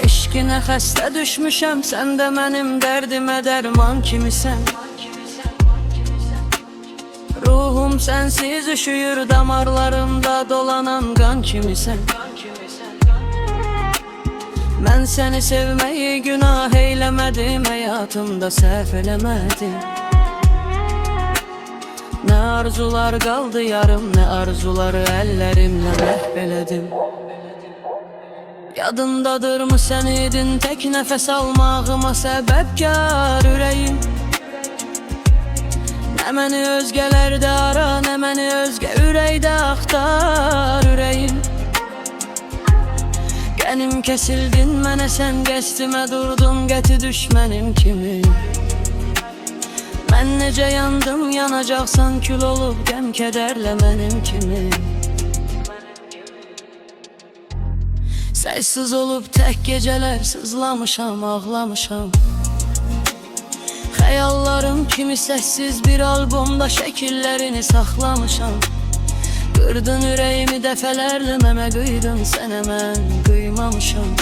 Eşkinə xəstə düşmüşəm, sən də mənim dərdimə dərman kimisən. Ruhum sənsiz üşüyür, damarlarımda dolanan qan kimisən. Mən səni sevməyi günah eyləmədim, həyatımda səhv eləmədim. Nə arzular qaldı yarım, nə arzuları əllərimlə məhv elədim. Yadındadırmı sən idin tək nəfəs almağıma səbəbkar ürəyim. Nə məni özgələrdə ara, nə məni özgə ürəkdə axtar ürəyim. Qənim kəsildin mənə sən, qəstimə durdun qəti düşmənim kimi. Mən necə yandım, yanacaqsan kül olub qəm kədərlə mənim kimi. Sessiz olub tək gecələr sızlamışam, ağlamışam. Xəyallarım kimi səssiz bir albomda şəkillərini saxlamışam. Qırdın ürəyimi dəfələrlə, məmə qıydın, sənə mən qıymamışam.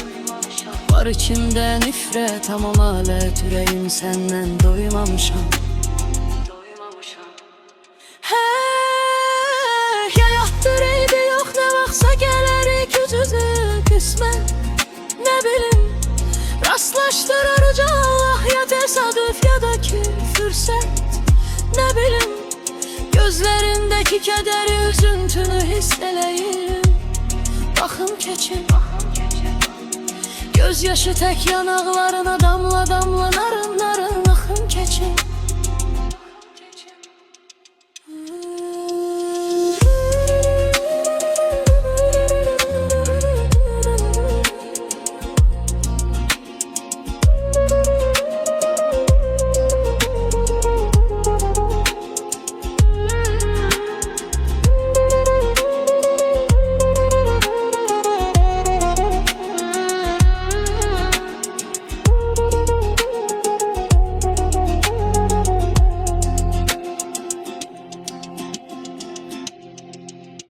Var içimdə nifrət, amma malət ürəyim səndən doymamışam. Həyatdır eybi yox, nə vaxtsa gələrik üz-üzə qismət. Nə bilim, rastlaşdırarca Allah, ya təsadüf ya da ki fürsət. Nə bilim, gözlərindəki kədəri, üzüntünü hiss eləyim. Baxım keçin, göz yaşı tək yanaqlarına damla damla narımlar.